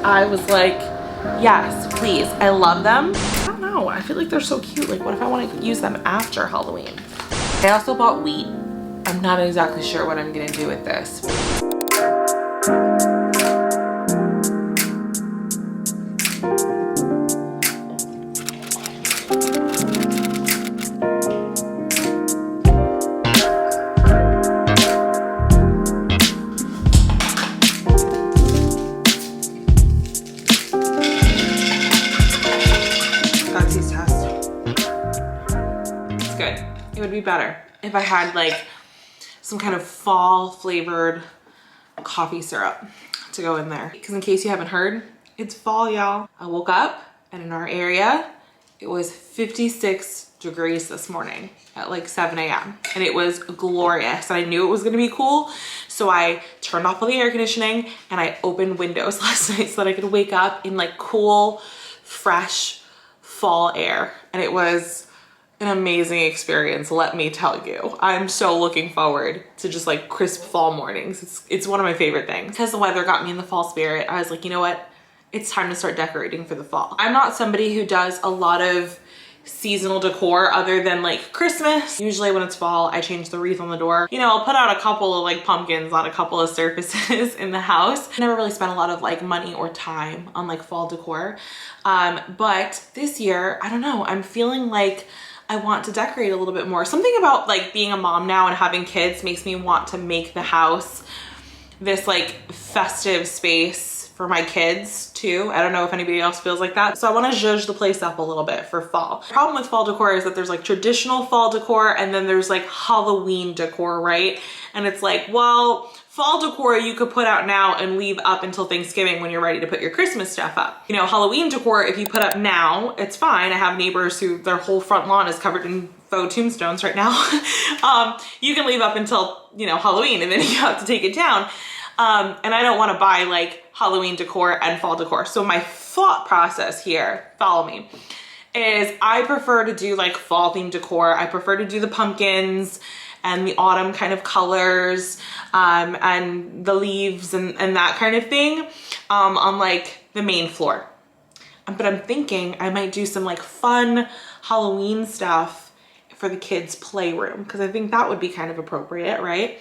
I was like, yes, please. I love them. I don't know. I feel like they're so cute. Like, what if I want to use them after Halloween? I also bought wheat. I'm not exactly sure what I'm gonna do with this. It would be better if I had like some kind of fall flavored coffee syrup to go in there. Because in case you haven't heard, it's fall, y'all. I woke up and in our area, it was 56 degrees this morning at like 7 a.m. and it was glorious. And I knew it was gonna be cool. So I turned off all the air conditioning and I opened windows last night so that I could wake up in like cool, fresh fall air. And it was an amazing experience, let me tell you. I'm so looking forward to just like crisp fall mornings. It's one of my favorite things. Because the weather got me in the fall spirit, I was like, you know what? It's time to start decorating for the fall. I'm not somebody who does a lot of seasonal decor other than like Christmas. Usually when it's fall, I change the wreath on the door. You know, I'll put out a couple of like pumpkins on a couple of surfaces in the house. I never really spent a lot of like money or time on like fall decor. But this year, I don't know, I'm feeling like I want to decorate a little bit more. Something about like being a mom now and having kids makes me want to make the house this like festive space for my kids too. I don't know if anybody else feels like that. So I want to zhuzh the place up a little bit for fall. The problem with fall decor is that there's like traditional fall decor and then there's like Halloween decor, right? And it's like, well, fall decor you could put out now and leave up until Thanksgiving when you're ready to put your Christmas stuff up. You know, Halloween decor, if you put up now, it's fine. I have neighbors who their whole front lawn is covered in faux tombstones right now. You can leave up until, you know, Halloween and then you have to take it down. And I don't want to buy like Halloween decor and fall decor. So my thought process here, follow me, is I prefer to do like fall themed decor. I prefer to do the pumpkins and the autumn kind of colors and the leaves and that kind of thing on like the main floor. But I'm thinking I might do some like fun Halloween stuff for the kids' playroom because I think that would be kind of appropriate, right?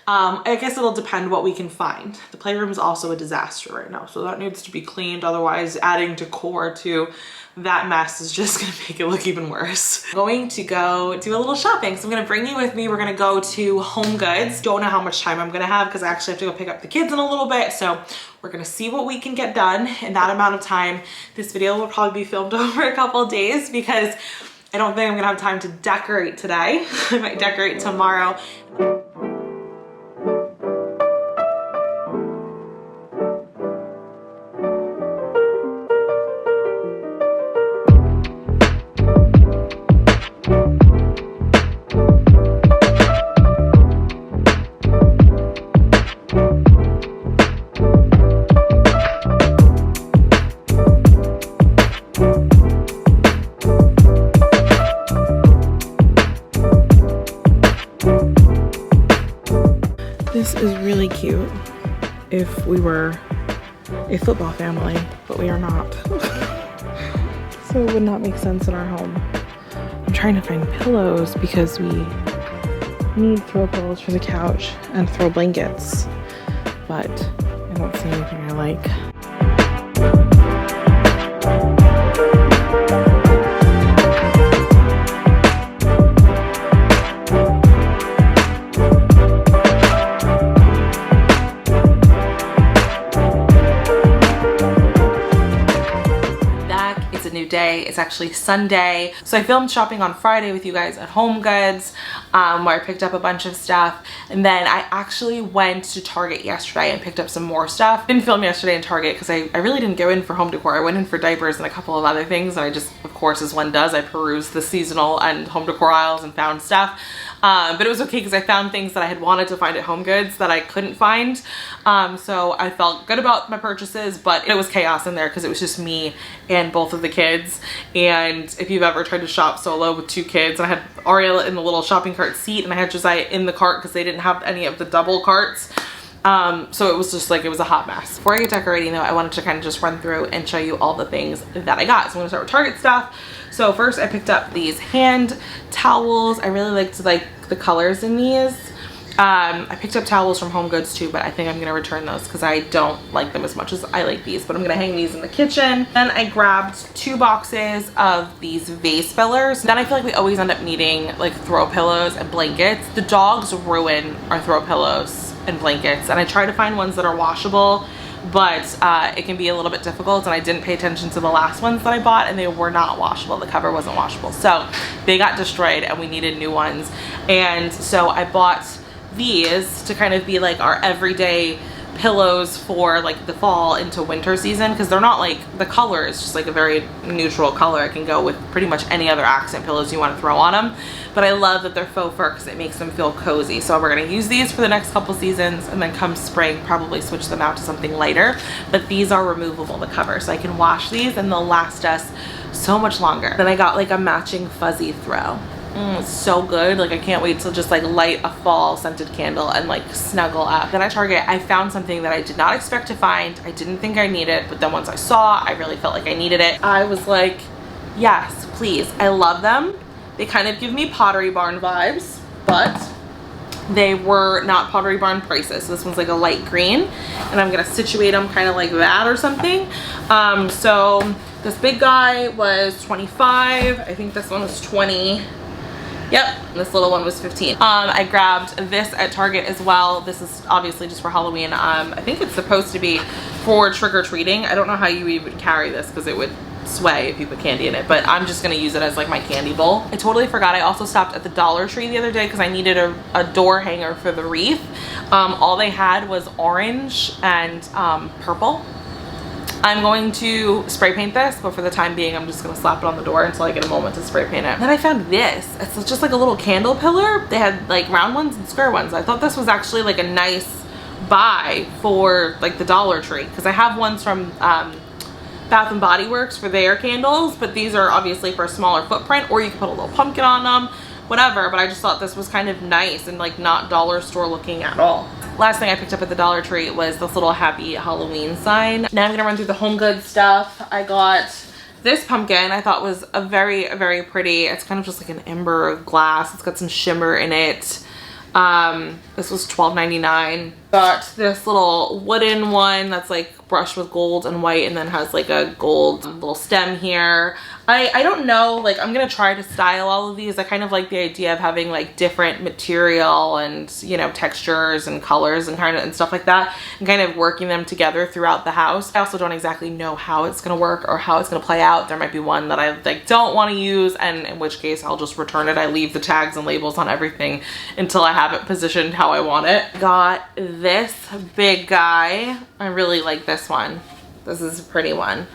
I guess it'll depend what we can find. The playroom is also a disaster right now, so that needs to be cleaned. Otherwise, adding decor to that mess is just gonna make it look even worse. I'm going to go do a little shopping. So I'm gonna bring you with me. We're gonna go to Home Goods. Don't know how much time I'm gonna have because I actually have to go pick up the kids in a little bit. So we're gonna see what we can get done in that amount of time. This video will probably be filmed over a couple of days because I don't think I'm gonna have time to decorate today. I might decorate tomorrow. This is really cute if we were a football family, but we are not. So it would not make sense in our home. I'm trying to find pillows because we need throw pillows for the couch and throw blankets, but I don't see anything I like. Day. It's actually Sunday. So I filmed shopping on Friday with you guys at Home Goods, where I picked up a bunch of stuff. And then I actually went to Target yesterday and picked up some more stuff. Didn't film yesterday in Target because I really didn't go in for home decor. I went in for diapers and a couple of other things. And I just, of course, as one does, I perused the seasonal and home decor aisles and found stuff. But it was okay because I found things that I had wanted to find at Home Goods that I couldn't find. So I felt good about my purchases, but it was chaos in there because it was just me and both of the kids. And if you've ever tried to shop solo with two kids, and I had Ariel in the little shopping cart seat and I had Josiah in the cart because they didn't have any of the double carts. So it was just like, it was a hot mess. Before I get decorating though, I wanted to kind of just run through and show you all the things that I got. So I'm gonna start with Target stuff. So first I picked up these hand towels. I really liked like the colors in these. I picked up towels from Home Goods too, but I think I'm gonna return those because I don't like them as much as I like these, but I'm gonna hang these in the kitchen. Then I grabbed 2 boxes of these vase fillers. Then I feel like we always end up needing like throw pillows and blankets. The dogs ruin our throw pillows and blankets, and I try to find ones that are washable, but it can be a little bit difficult, and I didn't pay attention to the last ones that I bought, and they were not washable. The cover wasn't washable, so they got destroyed and we needed new ones. And so I bought these to kind of be like our everyday pillows for like the fall into winter season, because they're not like, the color is just like a very neutral color. It can go with pretty much any other accent pillows you want to throw on them, but I love that they're faux fur because it makes them feel cozy. So we're going to use these for the next couple seasons, and then come spring probably switch them out to something lighter. But these are removable, the cover, so I can wash these and they'll last us so much longer. Then I got like a matching fuzzy throw. It's so good. Like I can't wait to just like light a fall scented candle and like snuggle up. Then at Target I found something that I did not expect to find. I didn't think I needed, but then once I saw, I really felt like I needed it. I was like, yes, please. I love them. They kind of give me Pottery Barn vibes, but they were not Pottery Barn prices. So this one's like a light green, and I'm gonna situate them kind of like that or something. So this big guy was 25. I think this one was 20. Yep, this little one was 15. I grabbed this at Target as well. This is obviously just for Halloween. I think it's supposed to be for trick-or-treating. I don't know how you even carry this because it would sway if you put candy in it, but I'm just gonna use it as like my candy bowl. I totally forgot, I also stopped at the Dollar Tree the other day because I needed a door hanger for the wreath. All they had was orange and purple. I'm going to spray paint this, but for the time being, I'm just gonna slap it on the door until I get a moment to spray paint it. Then I found this. It's just like a little candle pillar. They had like round ones and square ones. I thought this was actually like a nice buy for like the Dollar Tree, because I have ones from Bath and Body Works for their candles, but these are obviously for a smaller footprint, or you can put a little pumpkin on them, whatever. But I just thought this was kind of nice and like not dollar store looking at all. Last thing I picked up at the Dollar Tree was this little happy Halloween sign. Now I'm gonna run through the Home Goods stuff. I got this pumpkin. I thought was a very, very pretty. It's kind of just like an amber glass. It's got some shimmer in it. This was $12.99. Got this little wooden one that's like brushed with gold and white, and then has like a gold little stem here. I don't know, like I'm gonna try to style all of these. I kind of like the idea of having like different material and, you know, textures and colors and kind of and stuff like that, and kind of working them together throughout the house. I also don't exactly know how it's gonna work or how it's gonna play out. There might be one that I like don't want to use, and in which case I'll just return it. I leave the tags and labels on everything until I have it positioned how I want it. Got this big guy. I really like this one. This is a pretty one.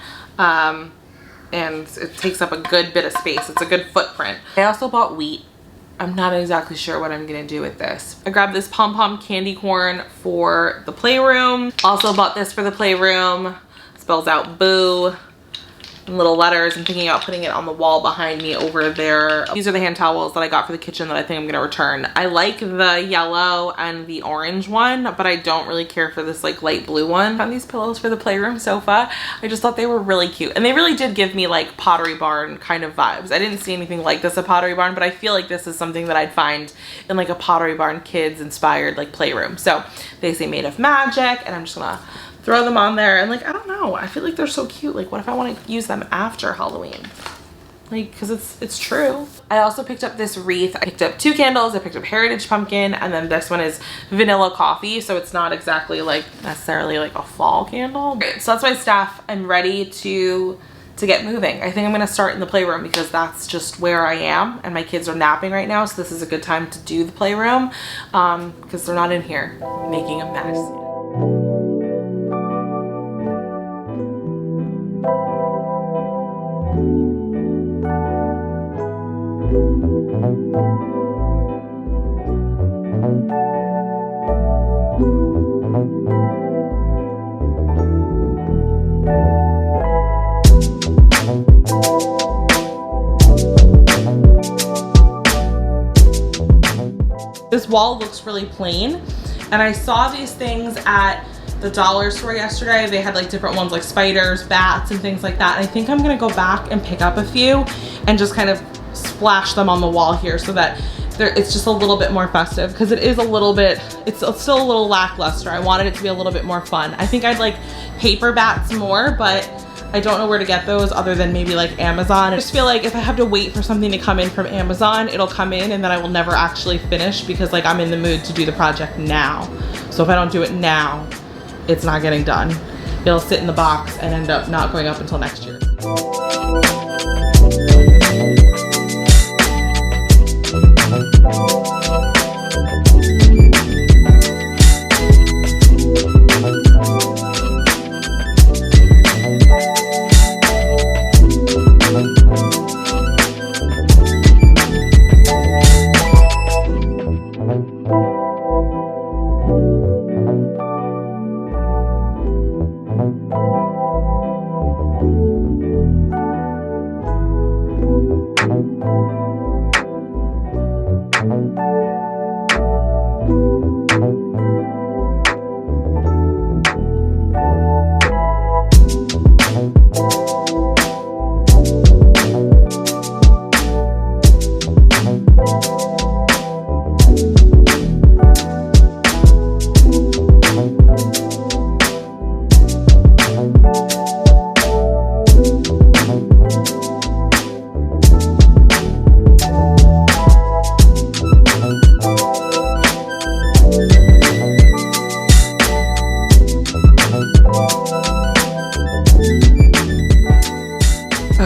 And it takes up a good bit of space. It's a good footprint. I also bought wheat. I'm not exactly sure what I'm gonna do with this. I grabbed this pom pom candy corn for the playroom. Also bought this for the playroom. Spells out boo in little letters. I'm thinking about putting it on the wall behind me over there. These are the hand towels that I got for the kitchen that I think I'm gonna return. I like the yellow and the orange one, but I don't really care for this like light blue one. Found these pillows for the playroom sofa. I just thought they were really cute, and they really did give me like Pottery Barn kind of vibes. I didn't see anything like this at Pottery Barn, but I feel like this is something that I'd find in like a Pottery Barn kids inspired like playroom. So they say made of magic, and I'm just gonna throw them on there. And like, I don't know, I feel like they're so cute. Like, what if I want to use them after Halloween? Like, because it's true. I also picked up this wreath. I picked up 2 candles. I picked up Heritage Pumpkin, and then this one is Vanilla Coffee, so it's not exactly like necessarily like a fall candle. Okay, so that's my stuff. I'm ready to get moving. I think I'm gonna start in the playroom because that's just where I am, and my kids are napping right now, so this is a good time to do the playroom because they're not in here making a mess. This wall looks really plain, And I saw these things at the dollar store yesterday. They had like different ones like spiders, bats, and things like that. And I think I'm gonna go back and pick up a few and just kind of splash them on the wall here so that it's just a little bit more festive, because it is a little bit, it's still a little lackluster. I wanted it to be a little bit more fun. I think I'd like paper bats more, but I don't know where to get those other than maybe like Amazon. I just feel like if I have to wait for something to come in from Amazon, it'll come in and then I will never actually finish, because like I'm in the mood to do the project now. So if I don't do it now, it's not getting done. It'll sit in the box and end up not going up until next year.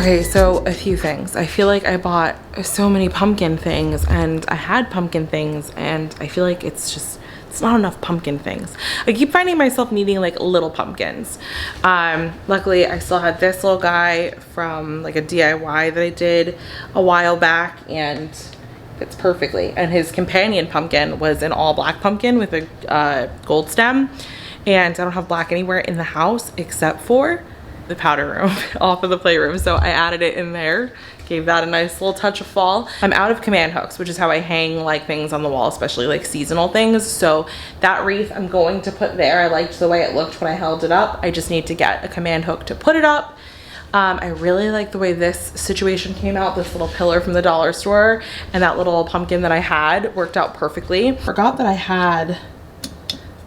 Okay, so a few things. I feel like I bought so many pumpkin things, and I had pumpkin things, and I feel like it's not enough pumpkin things. I keep finding myself needing like little pumpkins. Luckily I still had this little guy from like a DIY that I did a while back, and fits perfectly. And his companion pumpkin was an all black pumpkin with a gold stem, and I don't have black anywhere in the house except for the powder room off of the playroom, so I added it in there, gave that a nice little touch of fall. I'm out of command hooks, which is how I hang like things on the wall, especially like seasonal things. So that wreath I'm going to put there. I liked the way it looked when I held it up. I just need to get a command hook to put it up. I really like the way this situation came out. This little pillar from the dollar store and that little pumpkin that I had worked out perfectly. Forgot that I had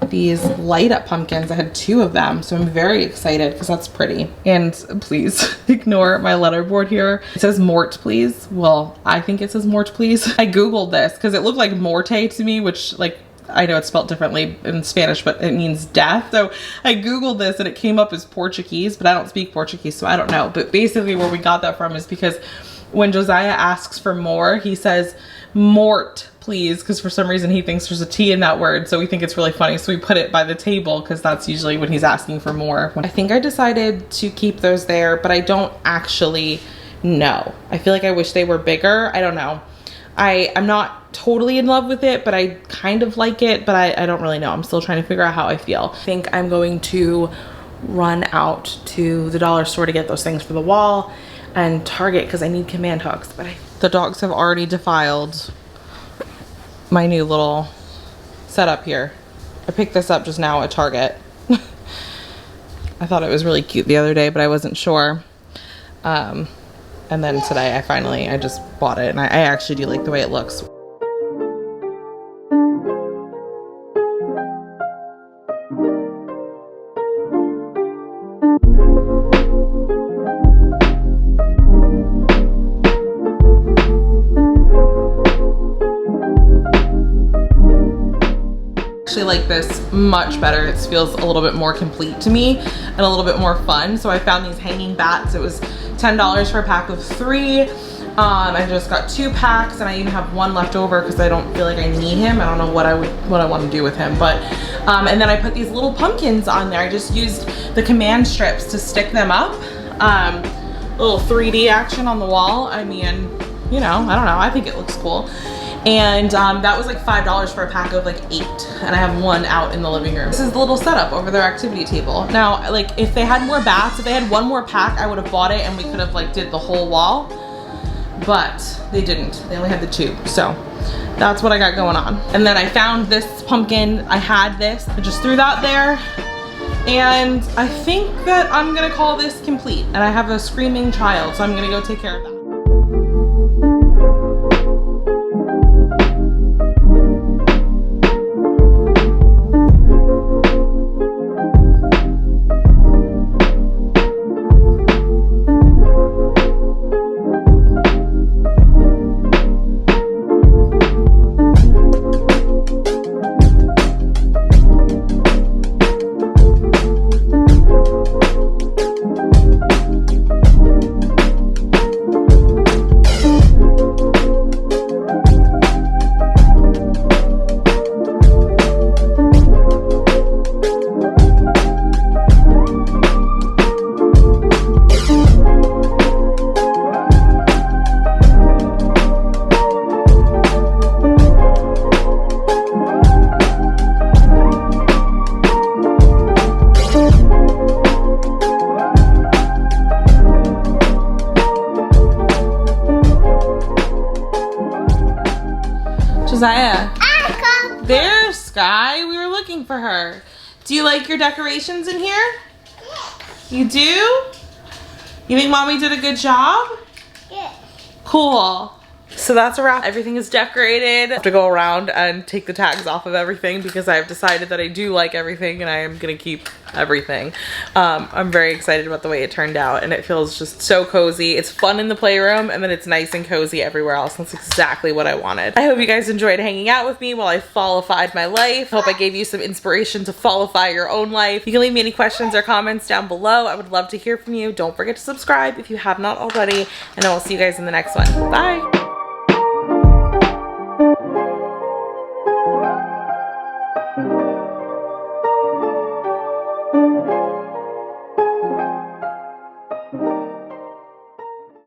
these light up pumpkins. I had 2 of them, so I'm very excited because that's pretty. And please ignore my letterboard here. It says Mort please. Well, I think it says Mort please. I googled this because it looked like Morte to me, which like I know it's spelled differently in Spanish, but it means death. So I googled this and it came up as Portuguese, but I don't speak Portuguese, so I don't know. But basically where we got that from is because when Josiah asks for more, he says Mort please, because for some reason he thinks there's a T in that word, so we think it's really funny, so we put it by the table because that's usually when he's asking for more. I think I decided to keep those there, but I don't actually know. I feel like I wish they were bigger. I don't know. I'm not totally in love with it, but I kind of like it, but I don't really know. I'm still trying to figure out how I feel. I think I'm going to run out to the dollar store to get those things for the wall, and Target because I need command hooks, but the dogs have already defiled my new little setup here. I picked this up just now at Target. I thought it was really cute the other day, but I wasn't sure. And then today I just bought it, and I actually do like the way it looks. Like this much better. It feels a little bit more complete to me and a little bit more fun. So I found these hanging bats. It was $10 for a pack of 3. I just got 2 packs, and I even have 1 left over because I don't feel like I need him. I don't know what I want to do with him, but and then I put these little pumpkins on there. I just used the command strips to stick them up. Little 3D action on the wall. I mean, you know, I don't know, I think it looks cool. And that was like $5 for a pack of like 8, and I have 1 out in the living room. This is the little setup over their activity table. Now, like if they had more bats, if they had 1 more pack, I would have bought it and we could have like did the whole wall, but they didn't. They only had the 2. So That's what I got going on. And then I found this pumpkin. I had this. I just threw that there. And I think that I'm gonna call this complete. And I have a screaming child, so I'm gonna go take care of that. Josiah. There's Sky. We were looking for her. Do you like your decorations in here? You do? You think Mommy did a good job? Yeah. Cool. So that's a wrap. Everything is decorated. I have to go around and take the tags off of everything because I've decided that I do like everything and I am gonna keep everything. I'm very excited about the way it turned out and it feels just so cozy. It's fun in the playroom and then it's nice and cozy everywhere else. That's exactly what I wanted. I hope you guys enjoyed hanging out with me while I fallified my life. Hope I gave you some inspiration to fallify your own life. You can leave me any questions or comments down below. I would love to hear from you. Don't forget to subscribe if you have not already, and I will see you guys in the next one. Bye.